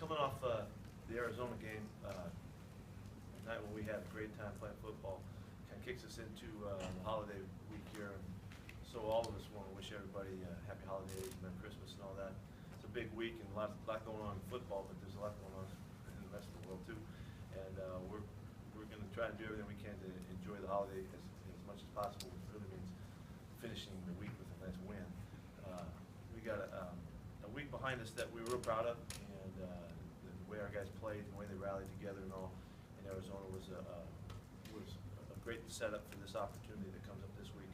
coming off the Arizona game, a night when we had a great time playing football, kind of kicks us into the holiday week here. And so all of us want to wish everybody happy holidays, Merry Christmas and all that. It's a big week and a lot going on in football, but there's a lot going on in the rest of the world too. And we're going to try and do everything we can to enjoy the holiday as much as possible, which really means finishing the week with a nice win. We got a week behind us that we were real proud of, and the way our guys played, the way they rallied together and all in Arizona was a great setup for this opportunity that comes up this week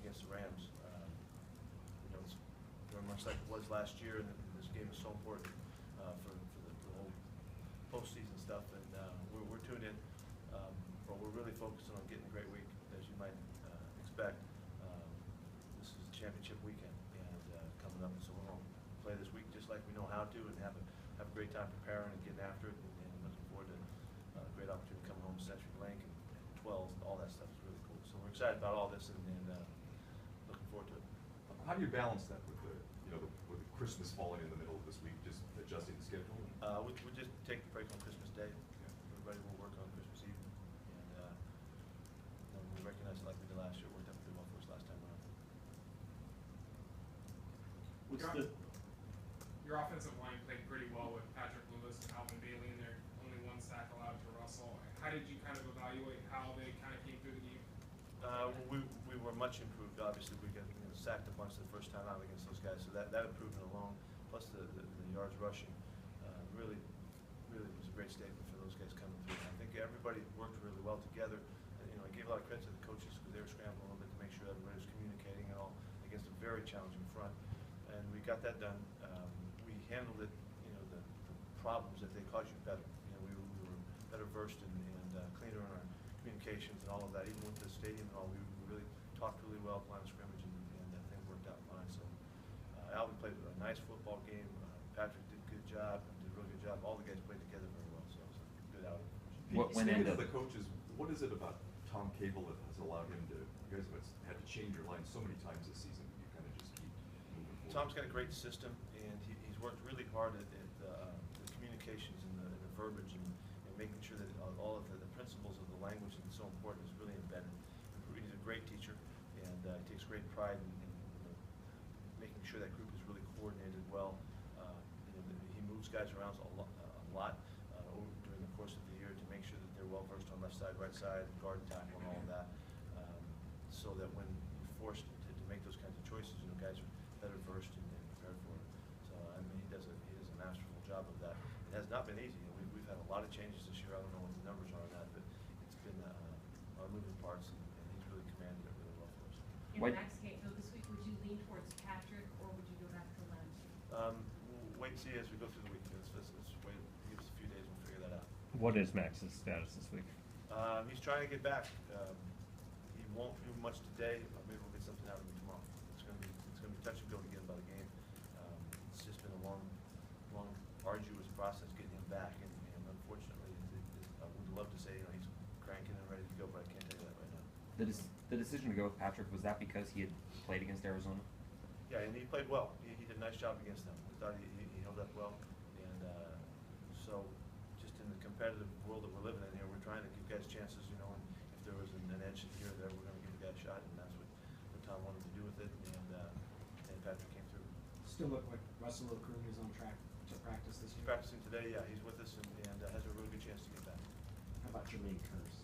against the Rams. You know, it's very much like it was last year, and this game is so important for the whole postseason stuff. And we're tuned in, but we're really focusing on getting a great week, as you might expect. This is a championship weekend and coming up, so we're going to play this week just like we know how to, and have a great time preparing and getting after it, and looking forward to a great opportunity coming home to Century Link and 12. All that stuff is really cool. So we're excited about all this and looking forward to it. How do you balance that with with Christmas falling in the middle of this week, just adjusting the schedule? We just take the break on Christmas Day. Yeah. Everybody will work on Christmas Eve, and we recognize it like we did last year. It worked out pretty well for us last time around. Your offensive line played pretty well with Patrick Lewis and Alvin Bailey in there, only one sack allowed to Russell. How did you kind of evaluate how they kind of came through the game? We were much improved. Obviously, we got sacked a bunch the first time out against those guys, so that improvement alone, plus the yards rushing, really was a great statement for those guys coming through. I think everybody worked really well together. I gave a lot of credit to the coaches because they were scrambling a little bit to make sure everybody was communicating and all against a very challenging front, and we got that done. We handled it, the problems that they caused you better. We were better versed and cleaner in our communications and all of that. Even with the stadium and all, we really talked really well, line of scrimmage, and that thing worked out fine. So Alvin played a nice football game. Patrick did a good job, did a really good job. All the guys played together very well, so it was a good outing. Speaking of the coaches, what is it about Tom Cable that has allowed him to? You guys have had to change your line so many times this season. You kind of just keep moving forward. Tom's got a great system, and he's worked really hard at the communications and the verbiage and making sure that all of the principles of the language that's so important is really embedded. He's a great teacher, and he takes great pride in making sure that group is really coordinated well. He moves guys around a lot during the course of the year to make sure that they're well versed on left side, right side, guard and tackle, and all of that, so that when you're forced to make those kinds of choices, guys are better versed and prepared for it. So he does a masterful job of that. It has not been easy. We've had a lot of changes this year. I don't know what the numbers are on that, but it's been a lot of moving parts, and he's really commanded it really well for us. In the next game, though, this week, would you lean towards Patrick, or would you go back to Len? We'll wait and see as we go through the week. Let's wait. Give us a few days. We'll figure that out. What is Max's status this week? He's trying to get back. He won't do much today. Maybe we'll get something out of him tomorrow. It's going to be touch and go again about a game. It's just been a long, arduous process getting him back, and unfortunately, I would love to say he's cranking and ready to go, but I can't tell you that right now. The decision to go with Patrick, was that because he had played against Arizona? Yeah, and he played well. He did a nice job against them. I thought he held up well, and so just in the competitive world that we're living in here, we're trying to give guys chances, and if there was an edge here or there, we're going to give the guy a shot, and that's what Tom wanted to do with it, and Patrick came through. Still look like Russell Okung is on track to practice this He's year? practicing today, yeah. He's with us and has a really good chance to get back. How about Jermaine Curse?